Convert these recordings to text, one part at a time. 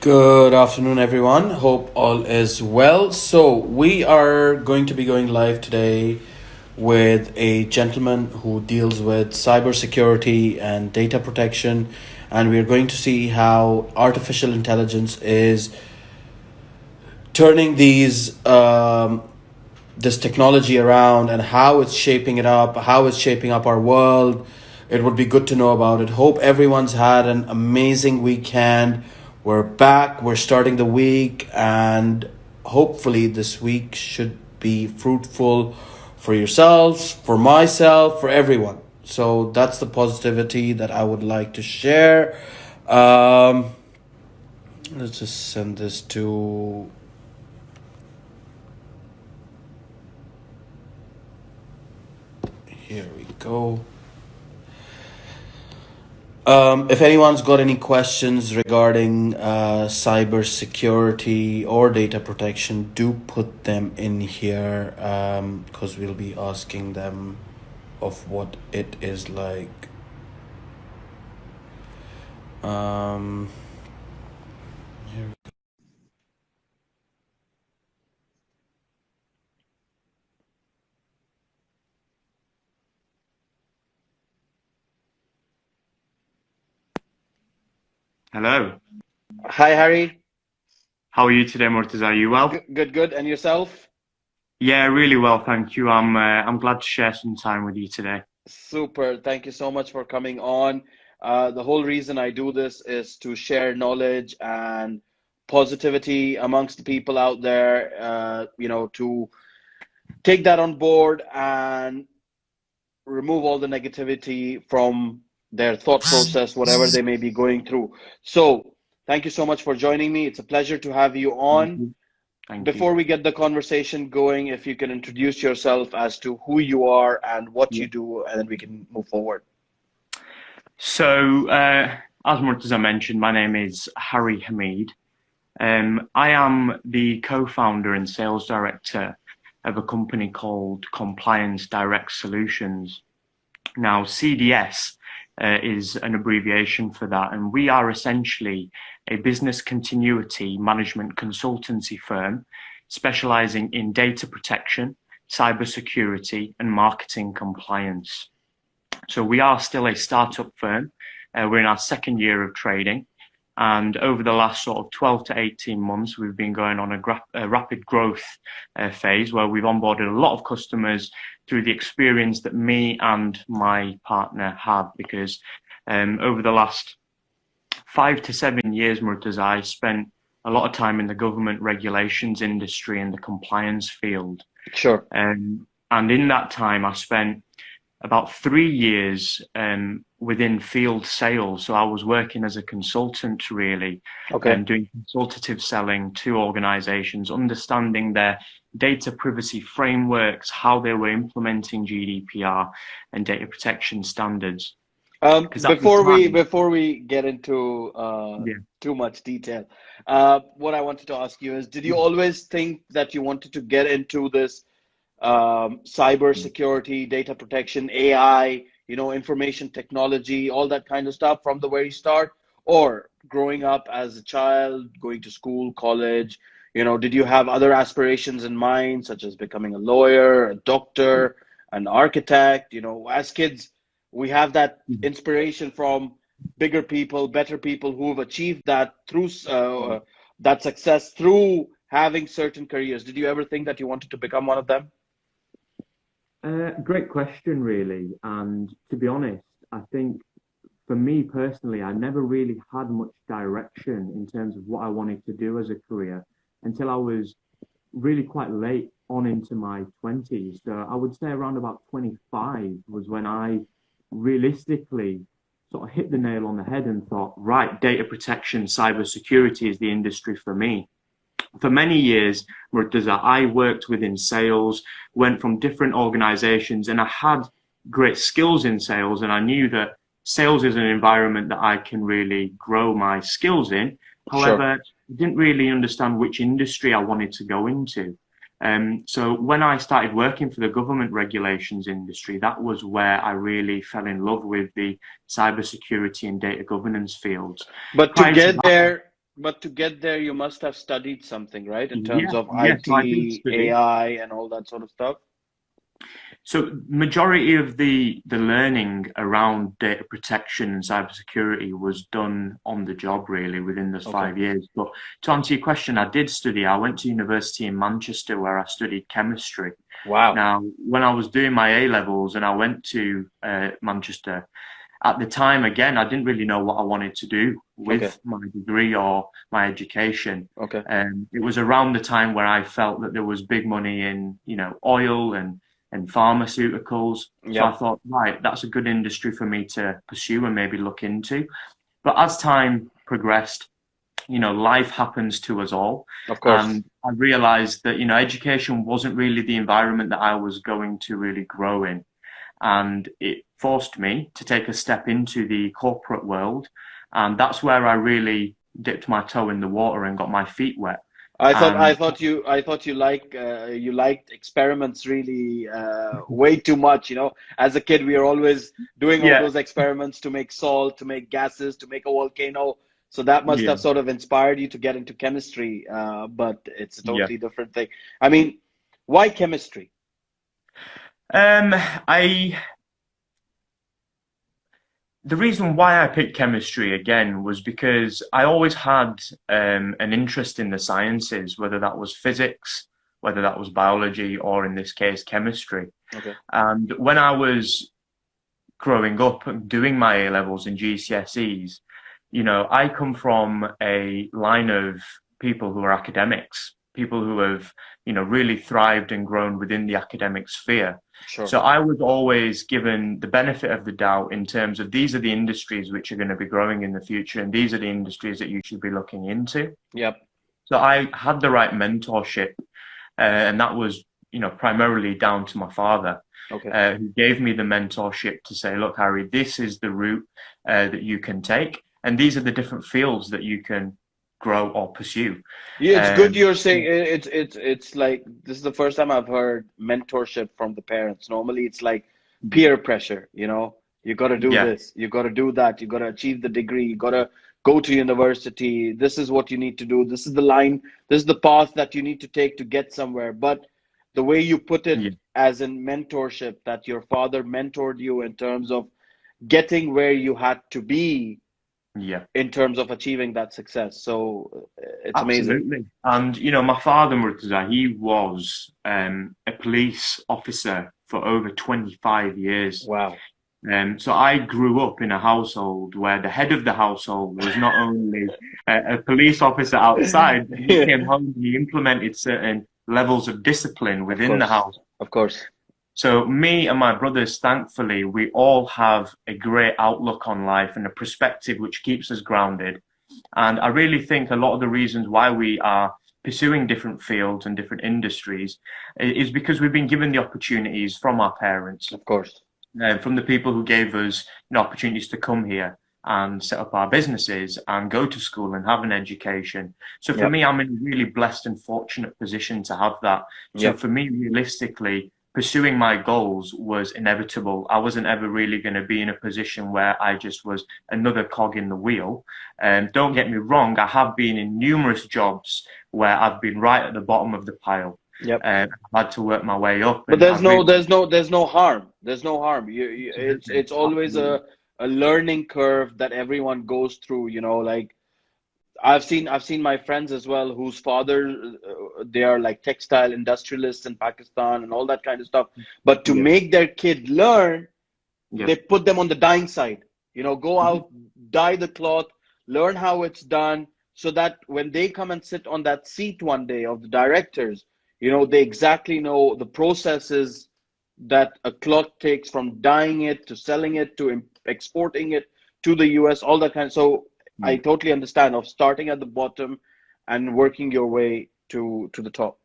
Good afternoon, everyone. Hope all is well. So, we are going to be going live today with a gentleman who deals with cybersecurity and data protection, and we're going to see how artificial intelligence is turning this technology around and how it's shaping it up, how it's shaping up our world. It would be good to know about it. Hope everyone's had an amazing weekend. We're back, we're starting the week, and hopefully, this week should be fruitful for yourselves, for myself, for everyone. So, that's the positivity that I would like to share. Um, let's just send this to. Here we go. If anyone's got any questions regarding cybersecurity or data protection, do put them in here because we'll be asking them of what it is like. Um, here. Hello. Hi, Harry. How are you today, Murtaza? Are you well? Good. And yourself? Yeah, really well, thank you. I'm glad to share some time with you today. Super. Thank you so much for coming on. The whole reason I do this is to share knowledge and positivity amongst the people out there, to take that on board and remove all the negativity from their thought process, whatever they may be going through. So, thank you so much for joining me. It's a pleasure to have you Thank on. you. Thank you. Before we get the conversation going, if you can introduce yourself as to who you are and what Yeah. you do, and then we can move forward. So, as Murtaza mentioned, my name is Harry Hamid. I am the co-founder and sales director of a company called Compliance Direct Solutions. Now, CDS is an abbreviation for that, and we are essentially a business continuity management consultancy firm specializing in data protection, cybersecurity, and marketing compliance. So we are still a startup firm. We're in our second year of trading. And over the last sort of 12 to 18 months, we've been going on a rapid growth phase where we've onboarded a lot of customers through the experience that me and my partner have. Because over the last 5 to 7 years, Murtaza, I spent a lot of time in the government regulations industry and the compliance field. Sure. And in that time, I spent about 3 years within field sales. So I was working as a consultant, really, Okay. and doing consultative selling to organizations, understanding their data privacy frameworks, how they were implementing GDPR and data protection standards. Because at the time, Before we get into yeah. too much detail, what I wanted to ask you is, did you always think that you wanted to get into this cyber security, data protection, AI, information technology, all that kind of stuff from the very start? Or growing up as a child, going to school, college, did you have other aspirations in mind, such as becoming a lawyer, a doctor, an architect? As kids, we have that inspiration from bigger people, better people who've achieved that through that success through having certain careers. Did you ever think that you wanted to become one of them? Great question, really. And to be honest, I think for me personally, I never really had much direction in terms of what I wanted to do as a career until I was really quite late on into my 20s. So I would say around about 25 was when I realistically sort of hit the nail on the head and thought, right, data protection, cybersecurity is the industry for me. For many years, Murtaza, I worked within sales, went from different organizations, and I had great skills in sales. And I knew that sales is an environment that I can really grow my skills in. Sure. However, I didn't really understand which industry I wanted to go into. So when I started working for the government regulations industry, that was where I really fell in love with the cybersecurity and data governance fields. But to Prior to get that, there, But to get there, you must have studied something, right? In terms Yeah, of yes, I did IT, study. AI, and all that sort of stuff. So majority of the learning around data protection and cybersecurity was done on the job really within those Okay. 5 years. But to answer your question, I did study. I went to university in Manchester where I studied chemistry. Wow. Now, when I was doing my A levels and I went to Manchester, at the time, again, I didn't really know what I wanted to do Okay. with my degree or my education. Okay. It was around the time where I felt that there was big money in, oil and pharmaceuticals. So I Yep. thought, right, that's a good industry for me to pursue and maybe look into. But as time progressed, life happens to us all. Of course. And I realized that, education wasn't really the environment that I was going to really grow in. And it forced me to take a step into the corporate world. And that's where I really dipped my toe in the water and got my feet wet. I And thought you liked experiments really way too much. As a kid, we are always doing all yeah, those experiments to make salt, to make gases, to make a volcano. So that must yeah, have sort of inspired you to get into chemistry. But it's a yeah. totally different thing. I mean, why chemistry? Um, I The reason why I picked chemistry again was because I always had an interest in the sciences, whether that was physics, whether that was biology, or in this case, chemistry. Okay. And when I was growing up and doing my A levels and GCSEs, I come from a line of people who are academics, people who have, really thrived and grown within the academic sphere. Sure. So I was always given the benefit of the doubt in terms of these are the industries which are going to be growing in the future, and these are the industries that you should be looking into. Yep. So I had the right mentorship, and that was, primarily down to my father, Okay. who gave me the mentorship to say, look, Harry, this is the route that you can take, and these are the different fields that you can grow or pursue. Yeah, it's good Um, you're saying it's like this is the first time I've heard mentorship from the parents. Normally it's like peer pressure, You got to do yeah, this, you got to do that, you got to achieve the degree, you got to go to university. This is what you need to do. This is the line, this is the path that you need to take to get somewhere. But the way you put yeah, it as in mentorship, that your father mentored you in terms of getting where you had to be yeah. in terms of achieving that success. So it's amazing. Absolutely. And, my father, Murtaza, he was a police officer for over 25 years. Wow. So I grew up in a household where the head of the household was not only a police officer outside, but he came home and he implemented certain levels of discipline Of within the course. house. Of course. So me and my brothers, thankfully, we all have a great outlook on life and a perspective which keeps us grounded. And I really think a lot of the reasons why we are pursuing different fields and different industries is because we've been given the opportunities from our parents, Of course. from the people who gave us opportunities to come here and set up our businesses and go to school and have an education. So for Yep. me, I'm in a really blessed and fortunate position to have that. So Yep. for me, realistically, pursuing my goals was inevitable. I wasn't ever really going to be in a position where I just was another cog in the wheel. And don't get me wrong, I have been in numerous jobs where I've been right at the bottom of the pile. Yep. And I've had to work my way up, But and I've really there's no harm. There's no harm. It's always absolutely, a learning curve that everyone goes through. Like I've seen my friends as well whose father they are like textile industrialists in Pakistan and all that kind of stuff. But to yeah, make their kid learn, yeah, they put them on the dying side. Go mhm, out, dye the cloth, learn how it's done, so that when they come and sit on that seat one day of the directors, they exactly know the processes that a cloth takes from dyeing it to selling it to exporting it to the US, all that kind. So I yeah, totally understand of starting at the bottom and working your way to the top.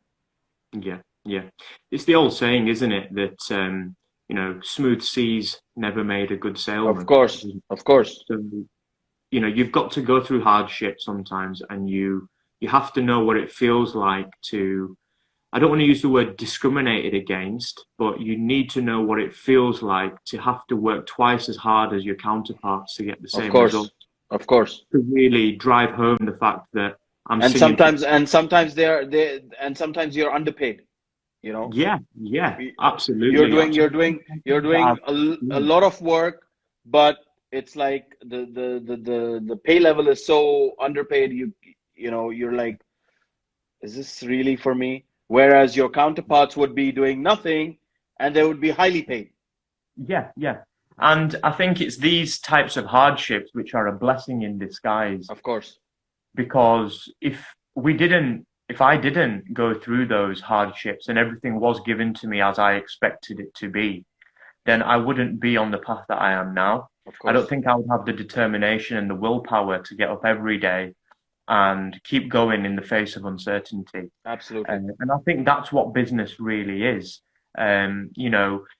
yeah, yeah. It's the old saying, isn't it, that smooth seas never made a good Of sailor. course, of course, So, you've got to go through hardship sometimes, and you have to know what it feels like to. I don't want to use the word discriminated against, but you need to know what it feels like to have to work twice as hard as your counterparts to get the of same course, result. Of course. to really drive home the fact that I'm And singing from. sometimes and sometimes you're underpaid, you know. Yeah, yeah, You're absolutely, doing you're absolutely. doing you're doing a Mm. lot of work, but it's like the pay level is so underpaid. You know, you're like, is this really for me? Whereas your counterparts would be doing nothing and they would be highly paid. Yeah, yeah. And I think it's these types of hardships which are a blessing in disguise. Of course. Because if I didn't go through those hardships and everything was given to me as I expected it to be, then I wouldn't be on the path that I am now. Of I don't course. think I would have the determination and the willpower to get up every day and keep going in the face of uncertainty. Absolutely. And I think that's what business really is.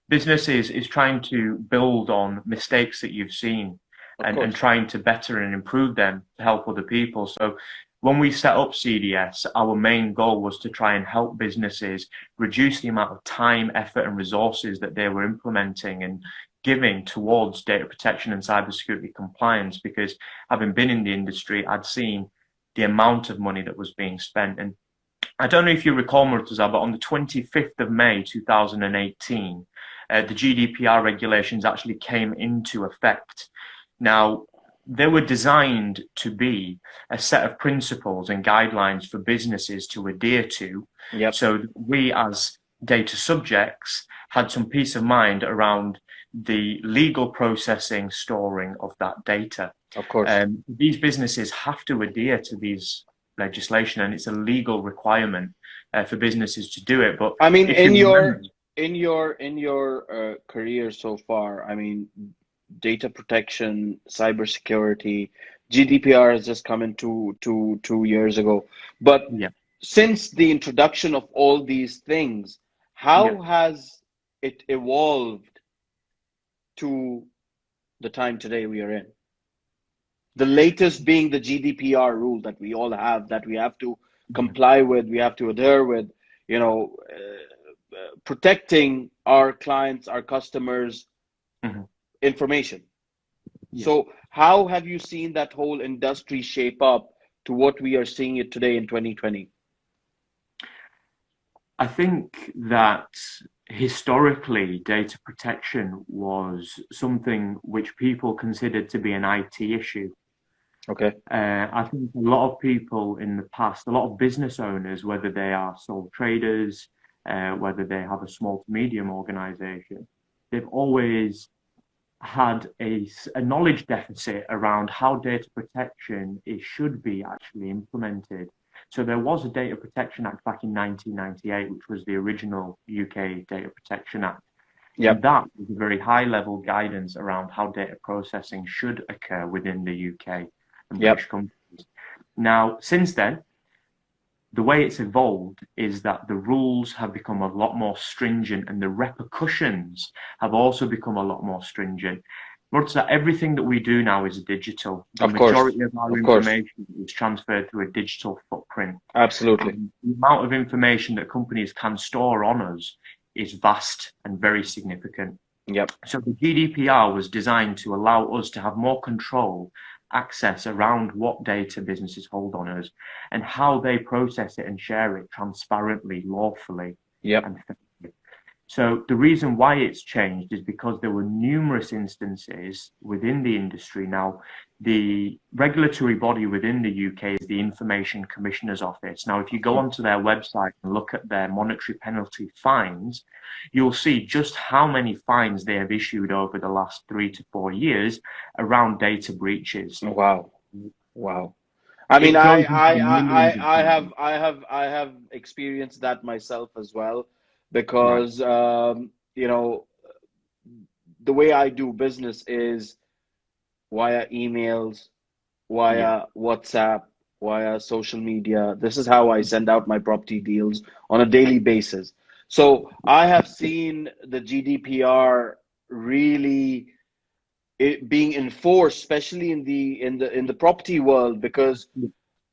Business is trying to build on mistakes that you've seen Of and course. trying to better and improve them to help other people. So when we set up CDS, our main goal was to try and help businesses reduce the amount of time, effort, and resources that they were implementing and giving towards data protection and cybersecurity compliance. Because having been in the industry, I'd seen the amount of money that was being spent. And I don't know if you recall, Murtaza, but on the 25th of May 2018, the GDPR regulations actually came into effect. Now, they were designed to be a set of principles and guidelines for businesses to adhere to. Yep. So we, as data subjects, had some peace of mind around the legal processing, storing of that data. Of course. These businesses have to adhere to these legislation, and it's a legal requirement for businesses to do it. But I mean, if you remember, in your career so far, I mean, data protection, cybersecurity, GDPR has just come in 2 years ago. But yeah, since the introduction of all these things, yeah, how has it evolved to the time today we are in? The latest being the GDPR rule that we all have, that we have to yeah, comply with, we have to adhere with, you know, protecting our clients, our customers' hmm information. yeah. So, how have you seen that whole industry shape up to what we are seeing it today in 2020? I think that historically, data protection was something which people considered to be an IT issue. Okay. I think a lot of people in the past, a lot of business owners, whether they are sole traders, whether they have a small to medium organization, they've always had a knowledge deficit around how data protection should be actually implemented. So there was a Data Protection Act back in 1998, which was the original UK Data Protection Act. And Yep. that was a very high level guidance around how data processing should occur within the UK and Yep. British companies. Now, since then, the way it's evolved is that the rules have become a lot more stringent and the repercussions have also become a lot more stringent. Murtaza, everything that we do now is digital. The Of course. majority of our Of course. information is transferred through a digital footprint. Absolutely. And the amount of information that companies can store on us is vast and very significant. Yep. So the GDPR was designed to allow us to have more control, access around what data businesses hold on us and how they process it and share it transparently, lawfully, Yep. and fairly. So the reason why it's changed is because there were numerous instances within the industry. Now, the regulatory body within the UK is the Information Commissioner's Office. Now, if you go onto their website and look at their monetary penalty fines, you'll see just how many fines they have issued over the last 3 to 4 years around data breaches. Wow. Wow. I mean, It goes into the millions of pounds. I have experienced that myself as well, Right. because you know, the way I do business is via emails, Yeah. via WhatsApp, via social media. This is how I send out my property deals on a daily basis. So I have seen the GDPR really being enforced, especially in the property world, because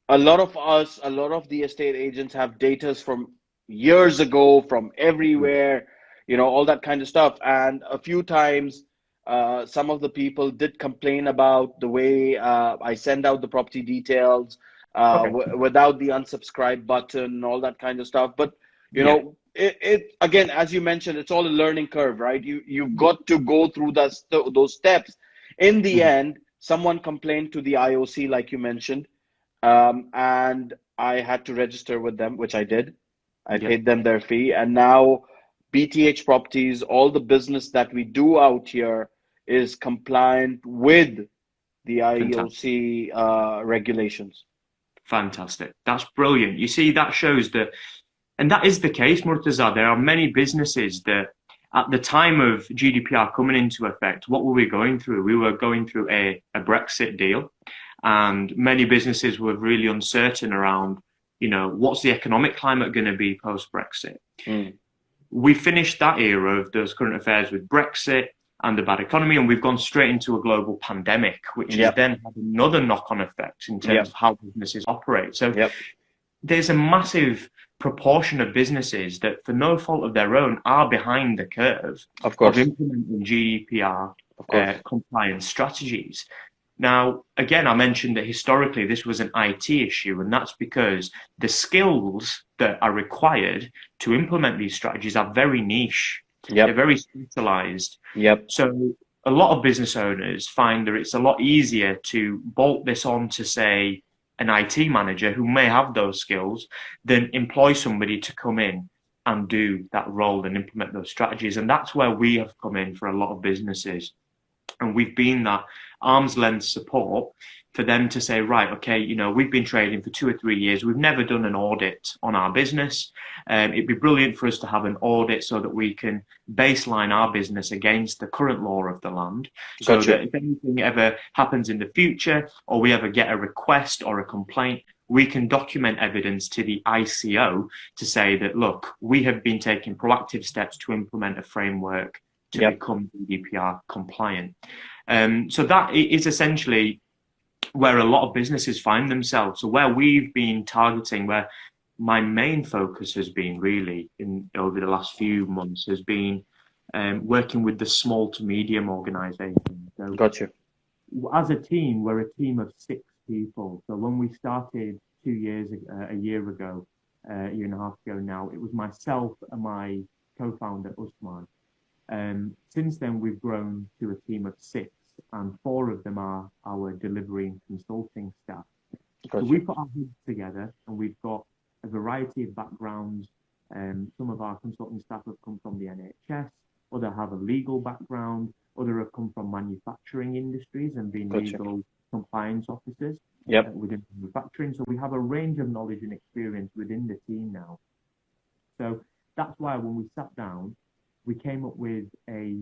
a lot of us, a lot of the estate agents have datas from years ago, from Yeah. everywhere, you know, all that kind of stuff. And a few times, some of the people did complain about the way I send out the property details Okay. without the unsubscribe button, all that kind of stuff. But you Yeah. know, it again, as you mentioned, it's all a learning curve, right? You've got to go through those steps. In the Mhm. end, someone complained to the IOC, like you mentioned, and I had to register with them, which I did. I Yeah. paid them their fee, and now BTH Properties, all the business that we do out here is compliant with the Fantastic. IOC regulations. Fantastic. That's brilliant. You see, that shows that, and that is the case, Murtaza. There are many businesses that at the time of GDPR coming into effect, what were we going through? We were going through a Brexit deal, and many businesses were really uncertain around, what's the economic climate going to be post Brexit? Mm. We finished that era of those current affairs with Brexit and the bad economy, and we've gone straight into a global pandemic, which has Yep. then had another knock-on effect in terms Yep. of how businesses operate. So Yep. there's a massive proportion of businesses that, for no fault of their own, are behind the curve Of course. of implementing GDPR Of course. compliance strategies. Now, again, I mentioned that historically this was an IT issue, and that's because the skills that are required to implement these strategies are very niche. Yep. They're very specialized. Yep. So a lot of business owners find that it's a lot easier to bolt this on to, say, an IT manager who may have those skills than employ somebody to come in and do that role and implement those strategies. And that's where we have come in for a lot of businesses. And we've been that arm's length support for them to say, right, okay, we've been trading for 2 or 3 years. We've never done an audit on our business. It'd be brilliant for us to have an audit so that we can baseline our business against the current law of the land. So Gotcha. that if anything ever happens in the future, or we ever get a request or a complaint, we can document evidence to the ICO to say that, look, we have been taking proactive steps to implement a framework to Yep. become GDPR compliant. So that is essentially where a lot of businesses find themselves. So where we've been targeting, where my main focus has been really over the last few months, has been working with the small to medium organisations. So Gotcha. as a team, we're a team of 6 people. So when we started a year ago, a year and a half ago now, it was myself and my co-founder Usman. Since then, we've grown to a team of 6, and 4 of them are our delivery and consulting staff. Gotcha. So we put our heads together, and we've got a variety of backgrounds. Some of our consulting staff have come from the NHS, other have a legal background, other have come from manufacturing industries and been Gotcha. legal compliance officers Yep. within manufacturing. So we have a range of knowledge and experience within the team now. So that's why when we sat down, we came up with a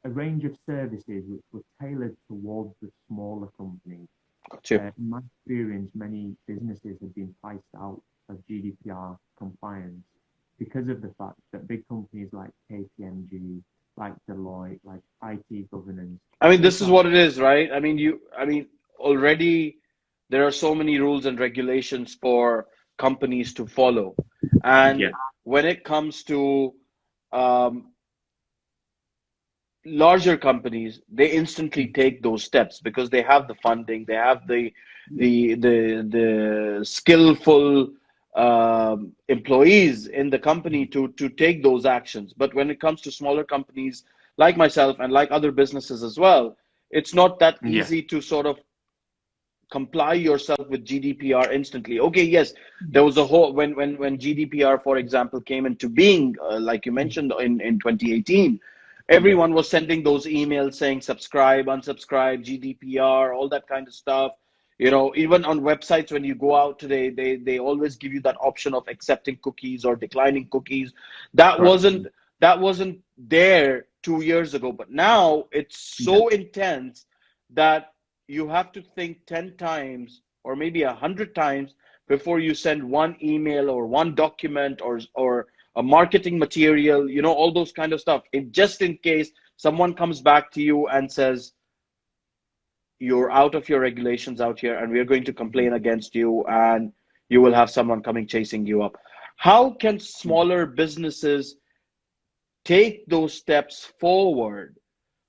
range of services which were tailored towards the smaller companies. Gotcha. In my experience, many businesses have been priced out of GDPR compliance because of the fact that big companies like KPMG, like Deloitte, like IT governance. I mean, this is what it is, right? I mean, already there are so many rules and regulations for companies to follow. And Yeah. when it comes to larger companies, they instantly take those steps because they have the funding, they have the skillful employees in the company to take those actions. But when it comes to smaller companies like myself and like other businesses as well, it's not that easy to sort of comply yourself with GDPR instantly. Okay, yes, there was a whole when GDPR, for example, came into being, like you mentioned in 2018. Everyone was sending those emails saying subscribe, unsubscribe, GDPR, all that kind of stuff. Even on websites, when you go out today, they always give you that option of accepting cookies or declining cookies. That wasn't there 2 years ago, but now it's so intense that you have to think 10 times or maybe 100 times before you send one email or one document or a marketing material, all those kind of stuff. Just in case someone comes back to you and says, you're out of your regulations out here and we're going to complain against you, and you will have someone coming chasing you up. How can smaller businesses take those steps forward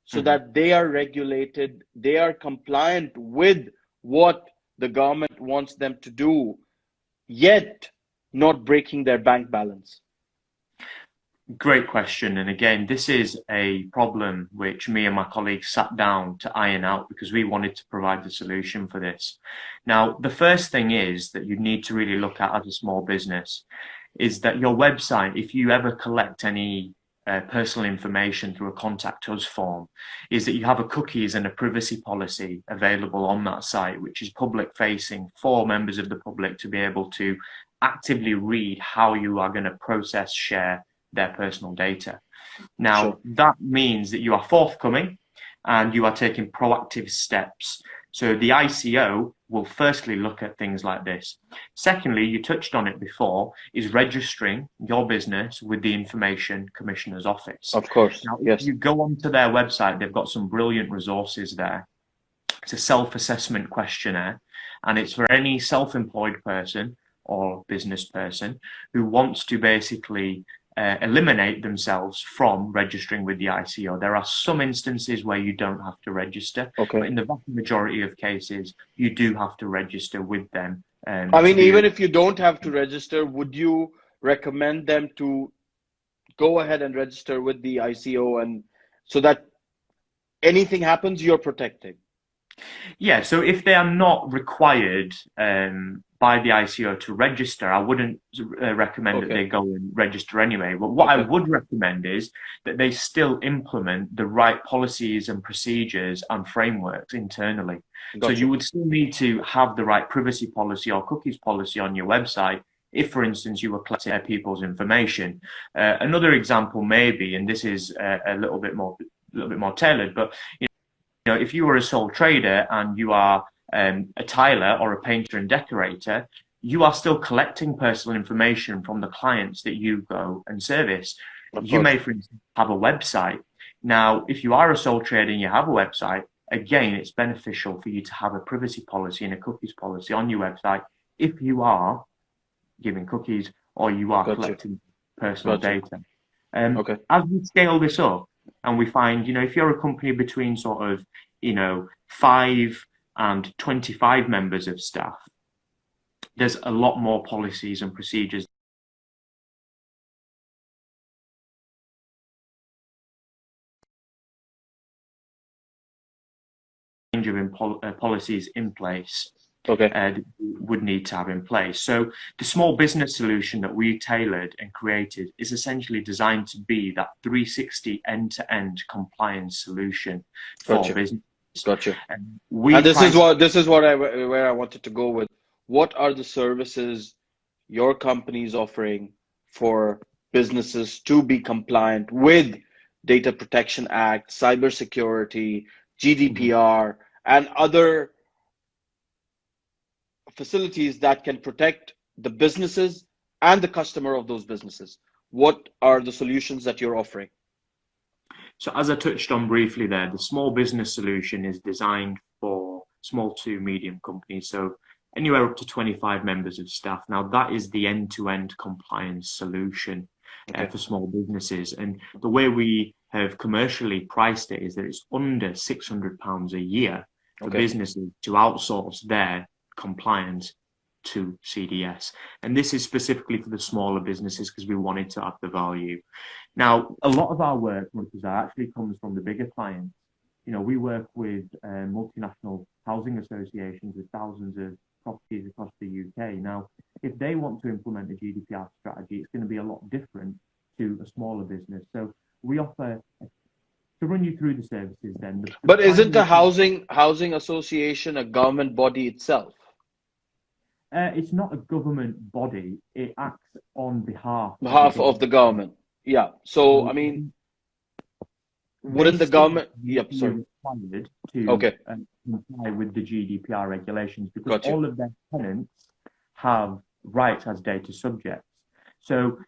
so that they are regulated, they are compliant with what the government wants them to do, yet not breaking their bank balance? Great question. And again, this is a problem which me and my colleagues sat down to iron out because we wanted to provide the solution for this. Now, the first thing is that you need to really look at as a small business is that your website, if you ever collect any personal information through a contact us form, is that you have a cookies and a privacy policy available on that site, which is public facing for members of the public to be able to actively read how you are going to process, share their personal data. Now, Sure. that means that you are forthcoming and you are taking proactive steps. So the ICO will firstly look at things like this. Secondly, you touched on it before, is registering your business with the Information Commissioner's Office. Of course, Now, yes. if you go onto their website, they've got some brilliant resources there. It's a self-assessment questionnaire, and it's for any self-employed person or business person who wants to basically eliminate themselves from registering with the ICO. There are some instances where you don't have to register, Okay. but in the vast majority of cases, you do have to register with them. I mean, even if you don't have to register, would you recommend them to go ahead and register with the ICO, and so that anything happens, you're protected? Yeah, so if they are not required by the ICO to register, I wouldn't recommend that they go and register anyway. But what I would recommend is that they still implement the right policies and procedures and frameworks internally. Gotcha. So you would still need to have the right privacy policy or cookies policy on your website if, for instance, you were collecting people's information. Another example may be, and this is a little bit more tailored, but you know, if you were a sole trader and you are a tiler or a painter and decorator, you are still collecting personal information from the clients that you go and service. You may, for instance, have a website. Now, if you are a sole trader and you have a website, again, it's beneficial for you to have a privacy policy and a cookies policy on your website if you are giving cookies or you are collecting personal data. As we scale this up, and we find, you know, if you're a company between sort of, you know, 5 and 25 members of staff, there's a lot more policies and procedures of policies in place would need to have in place. So the small business solution that we tailored and created is essentially designed to be that 360 end-to-end compliance solution for business. Gotcha. And this is where I wanted to go with. What are the services your company is offering for businesses to be compliant with Data Protection Act, cybersecurity, GDPR, and other facilities that can protect the businesses and the customer of those businesses? What are the solutions that you're offering? So as I touched on briefly there, the small business solution is designed for small to medium companies. So anywhere up to 25 members of staff. Now that is the end-to-end compliance solution for small businesses. And the way we have commercially priced it is that it's under £600 a year for businesses to outsource their compliance to CDS. And this is specifically for the smaller businesses because we wanted to add the value. Now, a lot of our work actually comes from the bigger clients. You know, we work with multinational housing associations with thousands of properties across the UK. Now, if they want to implement a GDPR strategy, it's going to be a lot different to a smaller business. So we offer, to run you through the services then. But isn't the housing association a government body itself? It's not a government body. It acts on behalf of the government. Yeah. So, I mean, wouldn't the government... Yep, sorry. Required to comply with the GDPR regulations because all of their tenants have rights as data subjects. So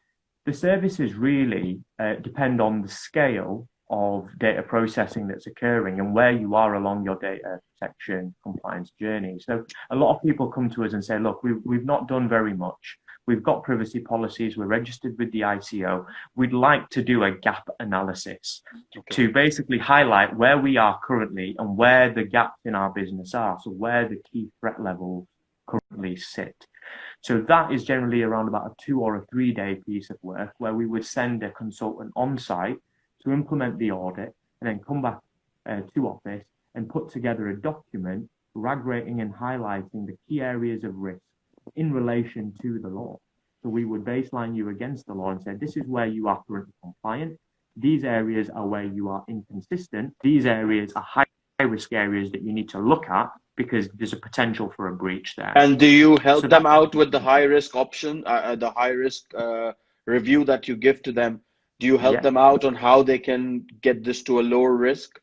the services really depend on the scale of data processing that's occurring and where you are along your data protection compliance journey. So a lot of people come to us and say, look, we've not done very much, we've got privacy policies, we're registered with the ICO. We'd like to do a gap analysis to basically highlight where we are currently and where the gaps in our business are, so where the key threat levels currently sit. So that is generally around about a 2 or a 3 day piece of work where we would send a consultant on site to implement the audit and then come back to office and put together a document RAG rating and highlighting the key areas of risk in relation to the law. So we would baseline you against the law and say, this is where you are currently compliant. These areas are where you are inconsistent. These areas are high risk areas that you need to look at because there's a potential for a breach there. And do you help them out with the high risk option, the high risk review that you give to them? Do you help them out on how they can get this to a lower risk?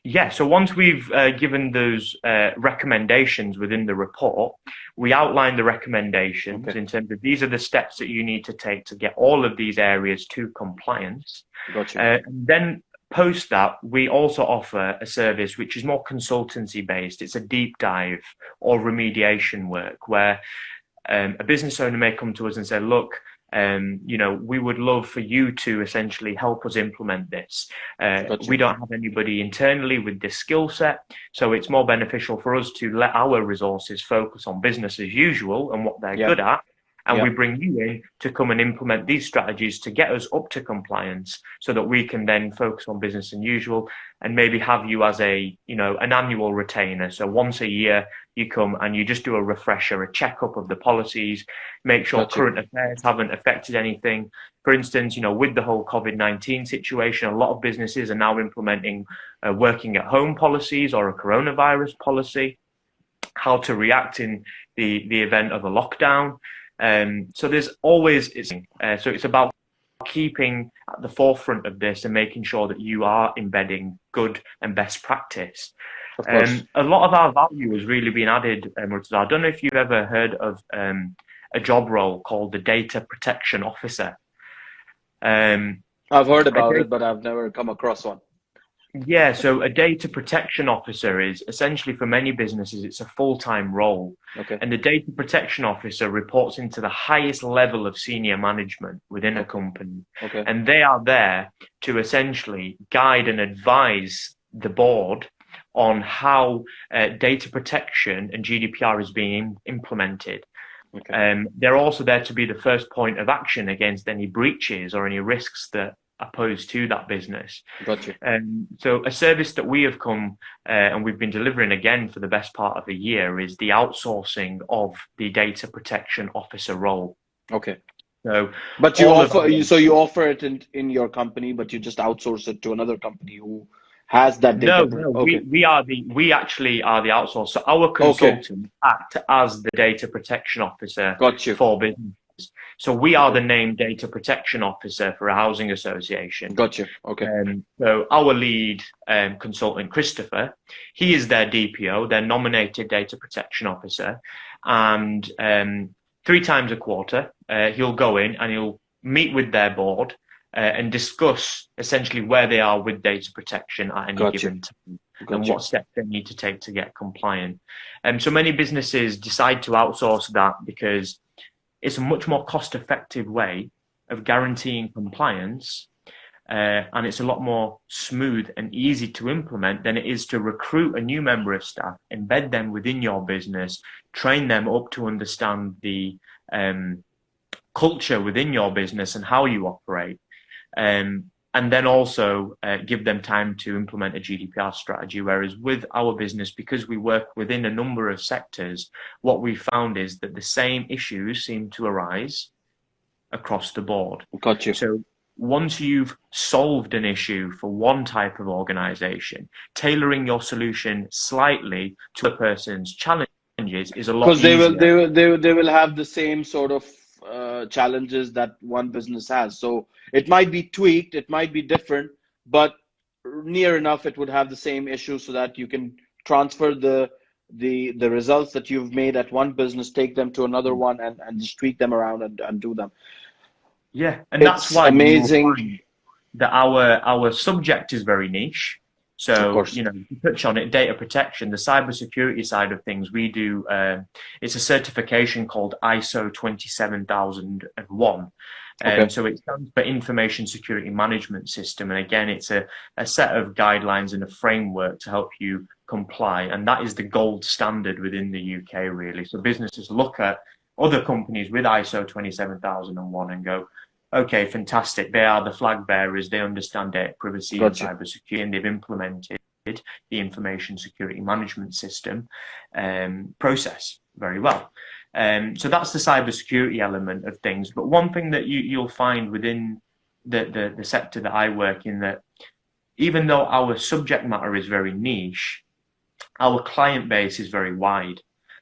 Yeah, so once we've given those recommendations within the report, we outline the recommendations in terms of these are the steps that you need to take to get all of these areas to compliance. Gotcha. And then post that, we also offer a service which is more consultancy based. It's a deep dive or remediation work where a business owner may come to us and say, look, you know, we would love for you to essentially help us implement this. Gotcha. We don't have anybody internally with this skill set, so it's more beneficial for us to let our resources focus on business as usual and what they're good at. And we bring you in to come and implement these strategies to get us up to compliance so that we can then focus on business as usual and maybe have you as a, you know, an annual retainer. So once a year you come and you just do a refresher, a checkup of the policies, make sure current affairs haven't affected anything. For instance, you know, with the whole COVID-19 situation, a lot of businesses are now implementing working at home policies or a coronavirus policy, how to react in the event of a lockdown. So there's always, so it's about keeping at the forefront of this and making sure that you are embedding good and best practice. A lot of our value has really been added, Murtaza. I don't know if you've ever heard of a job role called the Data Protection Officer. I've heard about it, but I've never come across one. Yeah, so a data protection officer is essentially, for many businesses, it's a full-time role. And the data protection officer reports into the highest level of senior management within a company. And they are there to essentially guide and advise the board on how data protection and GDPR is being implemented. They're also there to be the first point of action against any breaches or any risks that opposed to that business. Gotcha. So a service that we have come and we've been delivering again for the best part of a year is the outsourcing of the data protection officer role. So, but you offer, so you offer it in your company, but you just outsource it to another company who has that data. No, we actually are the outsource. So our consultants act as the data protection officer for business. So we are the named data protection officer for a housing association. So our lead consultant, Christopher, he is their DPO, their nominated data protection officer. And 3 times a quarter, he'll go in and he'll meet with their board and discuss essentially where they are with data protection at any given time and what steps they need to take to get compliant. So many businesses decide to outsource that because it's a much more cost-effective way of guaranteeing compliance, and it's a lot more smooth and easy to implement than it is to recruit a new member of staff, embed them within your business, train them up to understand the culture within your business and how you operate, and then also give them time to implement a GDPR strategy. Whereas with our business, because we work within a number of sectors, what we found is that the same issues seem to arise across the board. So once you've solved an issue for one type of organization, tailoring your solution slightly to a person's challenges is a lot easier. Because they will have the same sort of challenges that one business has. So it might be tweaked, it might be different, but near enough it would have the same issue so that you can transfer the results that you've made at one business, take them to another one and just tweak them around and do them. Yeah, and that's why amazing that our subject is very niche. Of So, course. you know, to touch on it, data protection, the cybersecurity side of things, we do, it's a certification called ISO 27001. Okay. So it stands for Information Security Management System. And again, it's a set of guidelines and a framework to help you comply. And that is the gold standard within the UK, really. So businesses look at other companies with ISO 27001 and go, okay, fantastic. They are the flag bearers. They understand data privacy and Gotcha. cybersecurity, and they've implemented the Information Security Management System process very well. So that's the cybersecurity element of things. But one thing that you'll find within the sector that I work in, that even though our subject matter is very niche, our client base is very wide.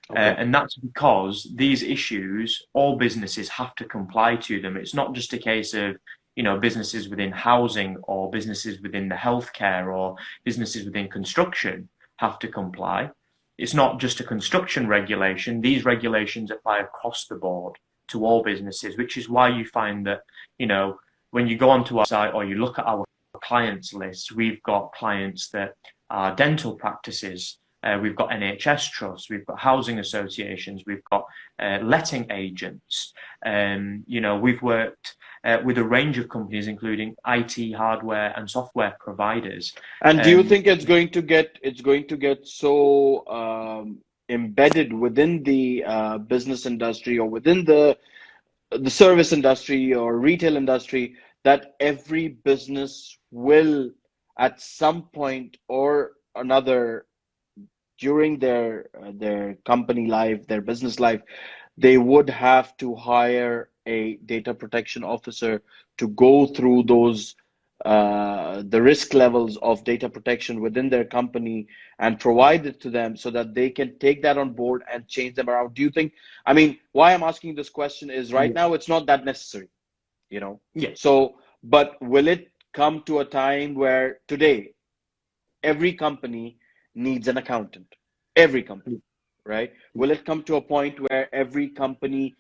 Okay. And that's because these issues, all businesses have to comply to them. It's not just a case of, you know, businesses within housing or businesses within the healthcare or businesses within construction have to comply. It's not just a construction regulation. These regulations apply across the board to all businesses, which is why you find that, you know, when you go onto our site or you look at our clients list, we've got clients that are dental practices. We've got NHS trusts, we've got housing associations, we've got letting agents. You know, we've worked with a range of companies, including IT hardware and software providers. And do you think it's going to get so embedded within the business industry or within the service industry or retail industry that every business will, at some point or another, during their company life, their business life, they would have to hire a data protection officer to go through those the risk levels of data protection within their company and provide it to them so that they can take that on board and change them around? Do you think, I mean, why I'm asking this question is right now it's not that necessary, you know? Yeah. So, but will it come to a time where today every company needs an accountant? Every company, right? Will it come to a point where every company,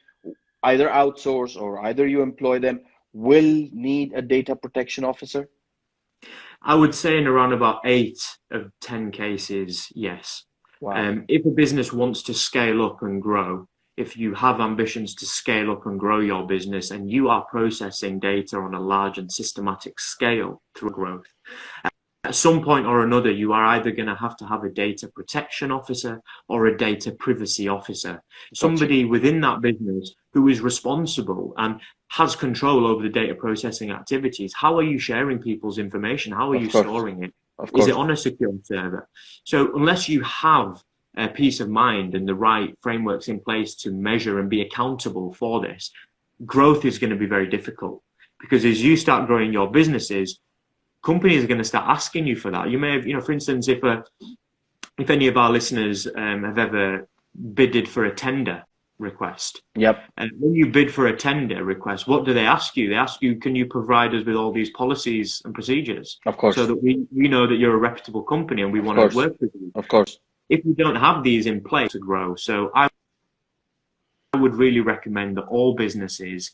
either outsource or either you employ them, will need a data protection officer? I would say in around about 8 of 10 cases, yes. Wow. If a business wants to scale up and grow, if you have ambitions to scale up and grow your business and you are processing data on a large and systematic scale through growth, at some point or another, you are either going to have a data protection officer or a data privacy officer, somebody within that business who is responsible and has control over the data processing activities. How are you sharing people's information? How are you storing it? Is it on a secure server? So unless you have a peace of mind and the right frameworks in place to measure and be accountable for this, growth is going to be very difficult, because as you start growing your businesses, companies are going to start asking you for that. You may have, you know, for instance, if any of our listeners have ever bidded for a tender request. Yep. And when you bid for a tender request, what do they ask you? They ask you, can you provide us with all these policies and procedures? Of course. So that we know that you're a reputable company and we want to work with you. Of course. If we don't have these in place to grow, so I would really recommend that all businesses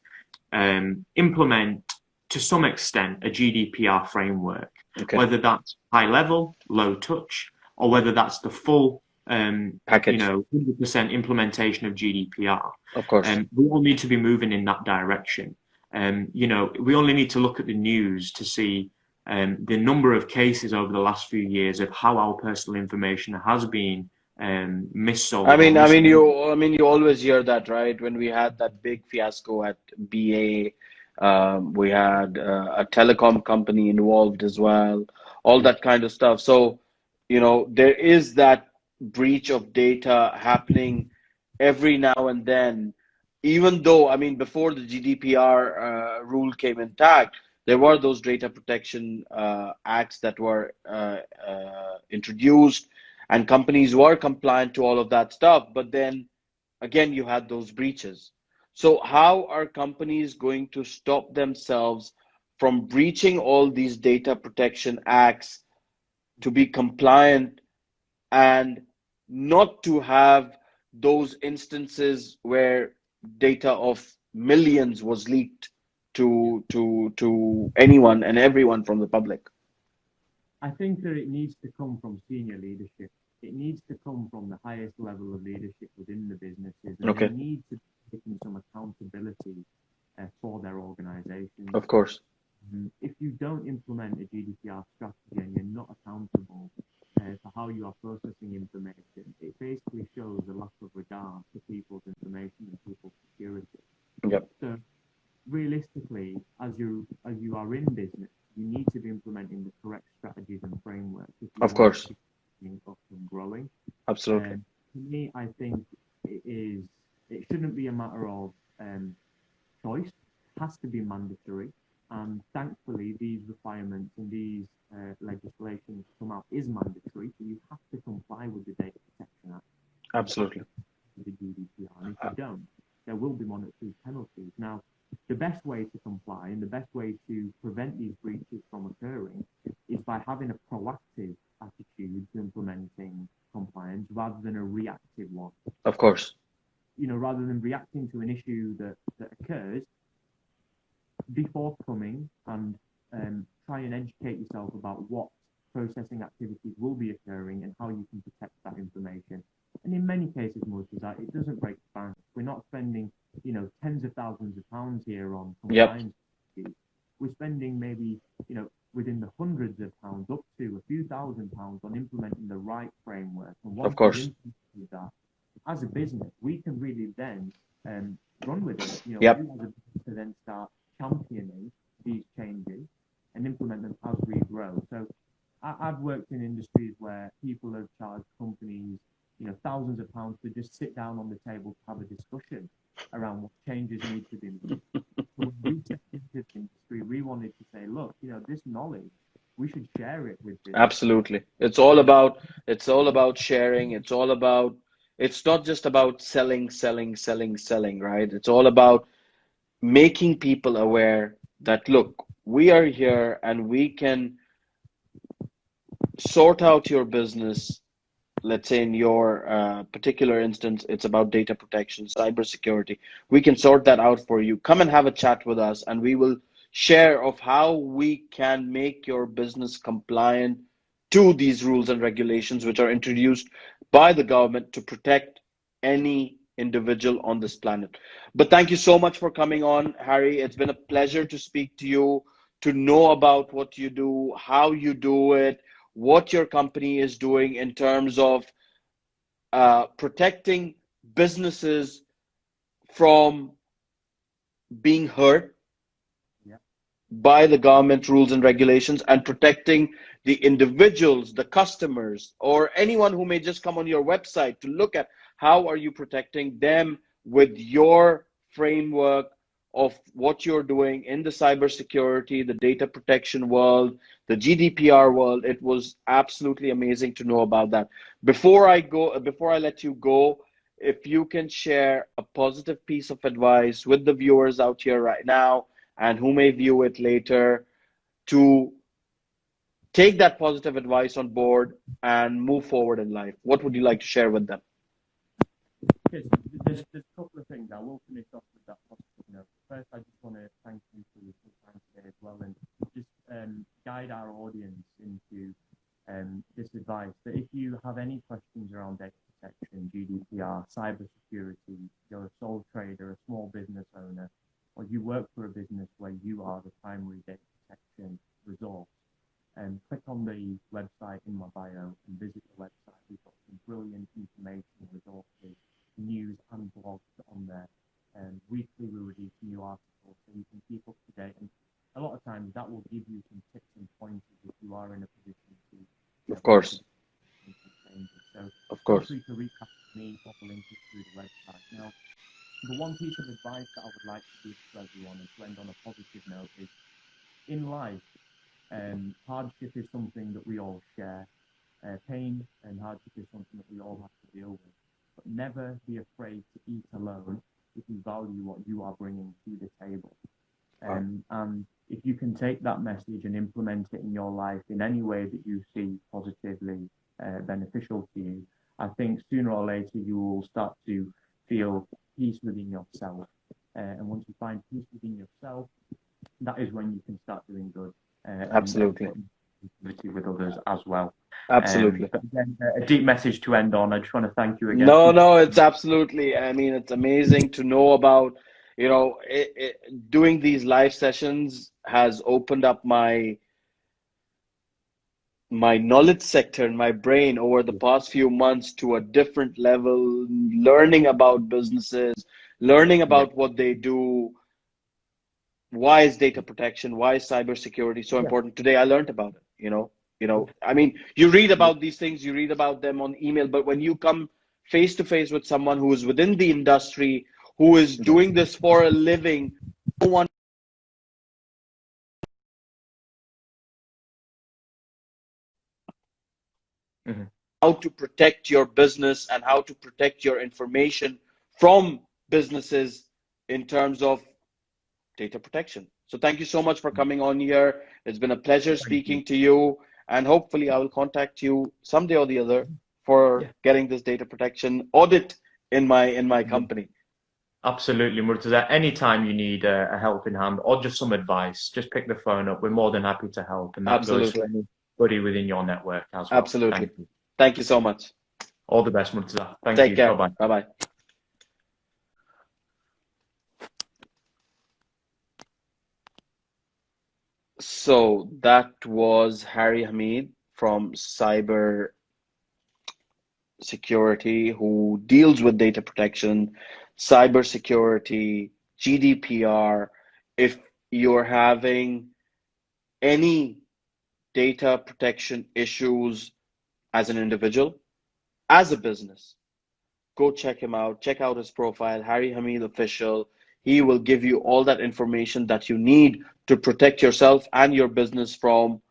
implement, to some extent, a GDPR framework, whether that's high level, low touch, or whether that's the full package, you know, 100% implementation of GDPR. Of course. We all need to be moving in that direction. You know, we only need to look at the news to see the number of cases over the last few years of how our personal information has been missold. I mean, you always hear that, right? When we had that big fiasco at BA, we had a telecom company involved as well, all that kind of stuff. So, you know, there is that breach of data happening every now and then, even though, I mean, before the GDPR rule came intact, there were those data protection acts that were introduced, and companies were compliant to all of that stuff. But then again, you had those breaches. So how are companies going to stop themselves from breaching all these data protection acts to be compliant and not to have those instances where data of millions was leaked to anyone and everyone from the public? I think that it needs to come from senior leadership. It needs to come from the highest level of leadership within the businesses, and they Okay. need to be taking some accountability for their organizations. Of course. If you don't implement a GDPR strategy and you're not accountable for how you are processing information, it basically shows a lack of regard for people's information and people's security. Yep. So realistically, as you are in business, you need to be implementing the correct strategies and frameworks if you Of want course. to keep up and growing. Absolutely. To me, I think it shouldn't be a matter of choice. It has to be mandatory. And thankfully, these requirements and these legislations come out is mandatory. So you have to comply with the Data Protection Act. Absolutely. The GDPR. And if you don't, there will be monetary penalties. Now, the best way to comply and the best way to prevent these breaches from occurring is by having a proactive attitude to implementing compliance rather than a reactive one. Of course. Rather than reacting to an issue that occurs, be forthcoming and try and educate yourself about what processing activities will be occurring and how you can protect that information. And in many cases, Murtaza, it doesn't break the bank. We're not spending, tens of thousands of pounds here on compliance. Yep. We're spending maybe, within the hundreds of pounds up to a few $1,000s on implementing the right framework. And once of course. With that, as a business, we can really then run with it. Yep. We as a business to then start championing these changes and implement them as we grow. So I've worked in industries where people have charged companies, thousands of pounds to just sit down on the table to have a discussion around what changes need to be made. So when we stepped into the industry, we wanted to say, look, this knowledge, we should share it with business. Absolutely. It's all about sharing. It's not just about selling, right? It's all about making people aware that, look, we are here and we can sort out your business. Let's say in your particular instance, it's about data protection, cybersecurity. We can sort that out for you. Come and have a chat with us and we will share of how we can make your business compliant to these rules and regulations which are introduced by the government to protect any individual on this planet. But thank you so much for coming on, Harry. It's been a pleasure to speak to you, to know about what you do, how you do it, what your company is doing in terms of protecting businesses from being hurt by the government rules and regulations, and protecting the individuals, the customers, or anyone who may just come on your website to look at how are you protecting them with your framework of what you're doing in the cybersecurity, the data protection world, the GDPR world. It was absolutely amazing to know about that. Before I let you go, if you can share a positive piece of advice with the viewers out here right now and who may view it later, to take that positive advice on board and move forward in life, what would you like to share with them? Yes, there's a couple of things. I will finish off with that positive note. First, I just want to thank you for your time today as well, and just guide our audience into this advice. That if you have any questions around data protection, GDPR, cybersecurity, you're a sole trader, a small business owner, or you work for a business where you are the primary data protection resource, and click on the website in my bio and visit the website. We've got some brilliant information, resources, news and blogs on there. And weekly we release new articles so you can keep up to date. And a lot of times that will give you some tips and pointers if you are in a position to. Of course. So of course. feel free to reach out to me or link it through the website. Now, the one piece of advice that I would like to give to everyone and to end on a positive note is, in life, hardship is something that we all share. Pain and hardship is something that we all have to deal with. But never be afraid to eat alone if you value what you are bringing to the table. And if you can take that message and implement it in your life in any way that you see positively beneficial to you, I think sooner or later you will start to feel peace within yourself. And once you find peace within yourself, that is when you can start doing good. Absolutely. with others as well. Absolutely. But again, a deep message to end on. I just want to thank you again. No, no, it's absolutely. I mean, it's amazing to know about, doing these live sessions has opened up my knowledge sector in my brain over the past few months to a different level, learning about businesses, learning about what they do. Why is data protection? Why is cybersecurity so important? Today I learned about it, I mean, you read about these things, you read about them on email, but when you come face to face with someone who is within the industry, who is doing this for a living, no one how to protect your business and how to protect your information from businesses in terms of data protection. So thank you so much for coming on here. It's been a pleasure speaking to you, and hopefully I will contact you someday or the other for getting this data protection audit in my company. Absolutely, Murtaza. Anytime you need a helping hand or just some advice, just pick the phone up. We're more than happy to help, and that goes for anybody within your network as well. Absolutely. Thank you so much. All the best, Murtaza. Thank you. Take care. Bye-bye. Bye-bye. So that was Harry Hamid from Cyber Security, who deals with data protection, cyber security, GDPR. If you're having any data protection issues as an individual, as a business, go check him out. Check out his profile, Harry Hamid Official. He will give you all that information that you need to protect yourself and your business from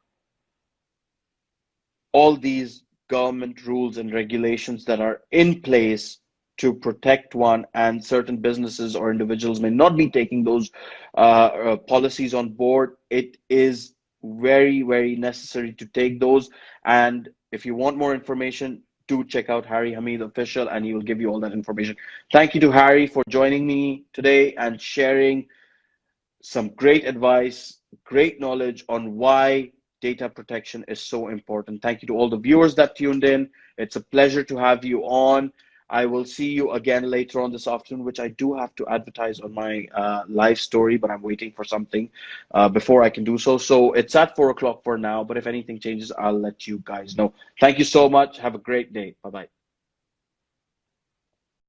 all these government rules and regulations that are in place to protect one, and certain businesses or individuals may not be taking those policies on board. It is very, very necessary to take those. And if you want more information, do check out Harry Hamid Official, and he will give you all that information. Thank you to Harry for joining me today and sharing some great advice, great knowledge on why data protection is so important. Thank you to all the viewers that tuned in. It's a pleasure to have you on. I will see you again later on this afternoon, which I do have to advertise on my live story, but I'm waiting for something before I can do so. So it's at 4 o'clock for now, but if anything changes, I'll let you guys know. Thank you so much. Have a great day. Bye-bye.